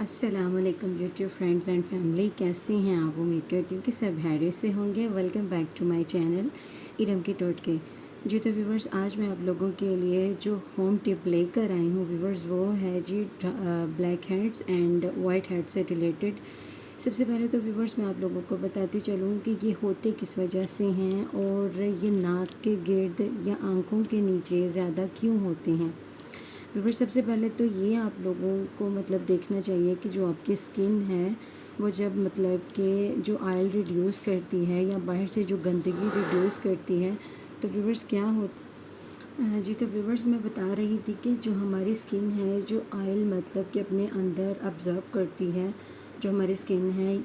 अस्सलामुअलैकुम YouTube friends and family, कैसे हैं आप? उम्मीद करती हूँ कि सब खैरियत से होंगे। Welcome back to my channel Iram की टोटके। जी तो व्यूवर्स, आज मैं आप लोगों के लिए जो होम टिप लेकर आई हूँ व्यूवर्स, वो है जी black heads and white head से रिलेटेड। सबसे पहले तो व्यूवर्स मैं आप लोगों को बताती चलूँ कि ये होते किस वजह से हैं और ये नाक के गिर्द या आँखों के नीचे ज़्यादा क्यों होते हैं। व्यूअर्स, सबसे पहले तो ये आप लोगों को देखना चाहिए कि जो आपकी स्किन है वो जब कि जो ऑयल रिड्यूस करती है या बाहर से जो गंदगी रिड्यूस करती है तो व्यूअर्स क्या हो जी तो व्यूअर्स, मैं बता रही थी कि जो हमारी स्किन है जो ऑयल कि अपने अंदर ऑब्ज़र्व करती है, जो हमारी स्किन है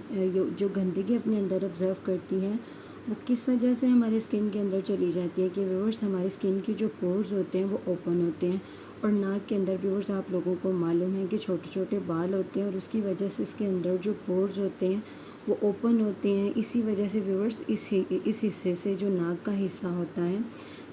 जो गंदगी अपने अंदर ऑब्ज़र्व करती है वो किस वजह से हमारी स्किन के अंदर चली जाती है कि व्यूअर्स हमारी स्किन की जो पोर्स होते हैं वो ओपन होते हैं और नाक के अंदर व्यूअर्स आप लोगों को मालूम है कि छोटे छोटे बाल होते हैं और उसकी वजह से इसके अंदर जो पोर्स होते हैं वो ओपन होते हैं। इसी वजह से व्यूअर्स इस हिस्से से जो नाक का हिस्सा होता है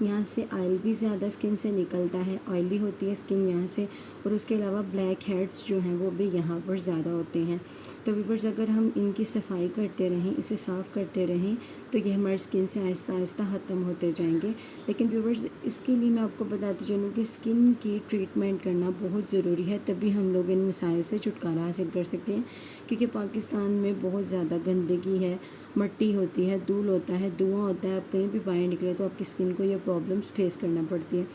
यहाँ से ऑयल भी ज़्यादा स्किन से निकलता है, ऑयली होती है स्किन यहाँ से, और उसके अलावा ब्लैक हेड्स जो हैं वो भी यहाँ पर ज़्यादा होते हैं। तो व्यूअर्स, अगर हम इनकी सफाई करते रहें, इसे साफ़ करते रहें तो ये हमारी स्किन से आहिस्ता आहिस्ता ख़त्म होते जाएंगे। लेकिन व्यूअर्स, इसके लिए मैं आपको बताती चलूँ कि स्किन की ट्रीटमेंट करना बहुत ज़रूरी है, तभी हम लोग इन मसाइल से छुटकारा हासिल कर सकते हैं। क्योंकि पाकिस्तान में बहुत ज़्यादा गंदगी है, मट्टी होती है, धूल होता है, धुआं होता है। आप कहीं भी बाहर निकले तो आपकी स्किन को ये प्रॉब्लम्स फेस करना पड़ती है।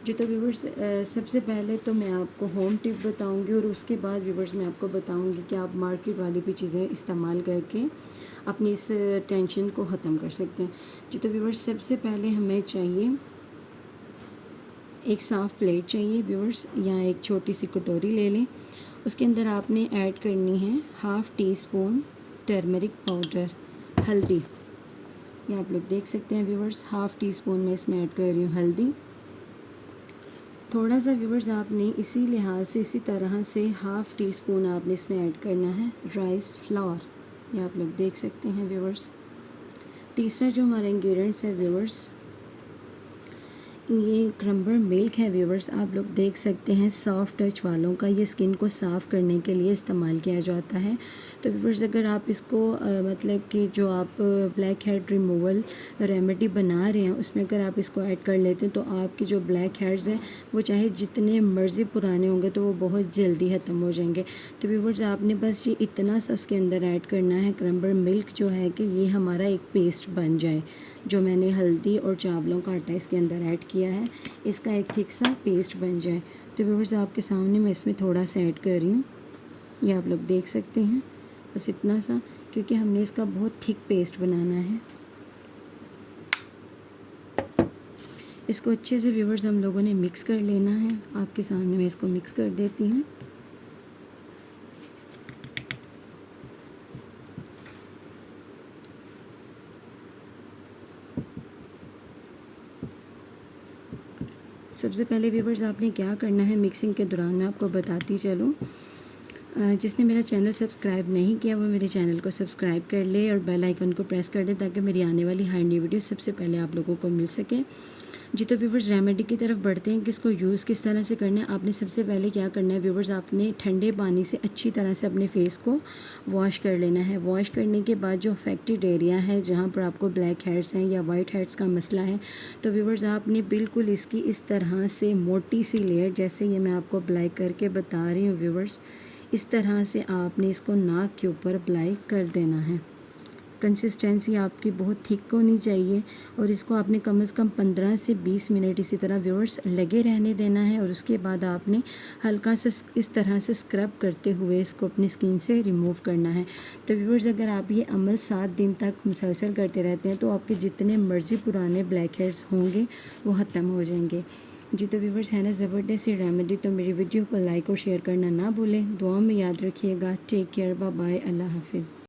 जी तो व्यूवर्स, सबसे पहले तो मैं आपको होम टिप बताऊंगी और उसके बाद व्यूवर्स मैं आपको बताऊंगी कि आप मार्केट वाली भी चीज़ें इस्तेमाल करके अपनी इस टेंशन को ख़त्म कर सकते हैं। जी तो व्यूवर्स, सबसे पहले हमें चाहिए एक साफ़ प्लेट चाहिए व्यूवर्स, या एक छोटी सी कटोरी ले लें। उसके अंदर आपने ऐड करनी है 1/2 टीस्पून टर्मरिक पाउडर, हल्दी। ये आप लोग देख सकते हैं व्यूवर्स, 1/2 टीस्पून में इसमें ऐड कर रही हूँ हल्दी। थोड़ा सा व्यूवर्स आपने इसी लिहाज से इसी तरह से 1/2 टीस्पून आपने इसमें ऐड करना है राइस फ्लावर। ये आप लोग देख सकते हैं व्यूवर्स। तीसरा जो हमारा इंग्रेडिएंट्स है व्यूवर्स, ये क्रम्बर मिल्क है व्यूवर्स। आप लोग देख सकते हैं सॉफ्ट टच वालों का, ये स्किन को साफ़ करने के लिए इस्तेमाल किया जाता है। तो व्यूवर्स, अगर आप इसको कि जो आप ब्लैक हेड रिमूवल रेमेडी बना रहे हैं उसमें अगर आप इसको ऐड कर लेते हैं तो आपकी जो ब्लैक हेड्स हैं वो चाहे जितने मर्ज़ी पुराने होंगे तो वो बहुत जल्दी ख़त्म हो जाएंगे। तो व्यूवर्स, आपने बस ये इतना सा उसके अंदर ऐड करना है क्रम्बर मिल्क जो है कि ये हमारा एक पेस्ट बन जाए। जो मैंने हल्दी और चावलों का आटा इसके अंदर ऐड किया है, इसका एक थिक सा पेस्ट बन जाए। तो व्यूअर्स, आपके सामने मैं इसमें थोड़ा सा ऐड कर रही हूँ, ये आप लोग देख सकते हैं, बस इतना सा, क्योंकि हमने इसका बहुत थिक पेस्ट बनाना है। इसको अच्छे से व्यूअर्स हम लोगों ने मिक्स कर लेना है। आपके सामने मैं इसको मिक्स कर देती हूँ। सबसे पहले व्यूवर्स आपने क्या करना है मिक्सिंग के दौरान, मैं आपको बताती चलूँ। जिसने मेरा चैनल सब्सक्राइब नहीं किया वो मेरे चैनल को सब्सक्राइब कर ले और बेल आइकन को प्रेस कर दे ताकि मेरी आने वाली हर नई वीडियो सबसे पहले आप लोगों को मिल सके। जी तो व्यूवर्स, रेमेडी की तरफ बढ़ते हैं कि इसको यूज़ किस तरह से करना है। आपने सबसे पहले क्या करना है व्यूवर्स, आपने ठंडे पानी से अच्छी तरह से अपने फेस को वॉश कर लेना है। वॉश करने के बाद जो अफेक्टेड एरिया है जहाँ पर आपको ब्लैक हेड्स हैं या वाइट हेड्स का मसला है, तो व्यूवर्स आपने बिल्कुल इसकी इस तरह से मोटी सी लेयर, जैसे ये मैं आपको अप्लाई करके बता रही हूँ व्यूवर्स, इस तरह से आपने इसको नाक के ऊपर अप्लाई कर देना है। कंसिस्टेंसी आपकी बहुत थिक होनी चाहिए और इसको आपने कम से कम 15 से 20 मिनट इसी तरह व्यूअर्स लगे रहने देना है। और उसके बाद आपने हल्का सा इस तरह से स्क्रब करते हुए इसको अपनी स्किन से रिमूव करना है। तो व्यूअर्स, अगर आप ये अमल 7 दिन तक मुसलसल करते रहते हैं तो आपके जितने मर्ज़ी पुराने ब्लैक हेड्स होंगे वो ख़त्म हो जाएंगे। जी तो व्यूवर्स, है ना ज़बरदस्त सी रेमेडी। तो मेरी वीडियो को लाइक और शेयर करना ना भूलें। दुआ में याद रखिएगा। टेक केयर, बाय बाय, अल्लाह हाफिज़।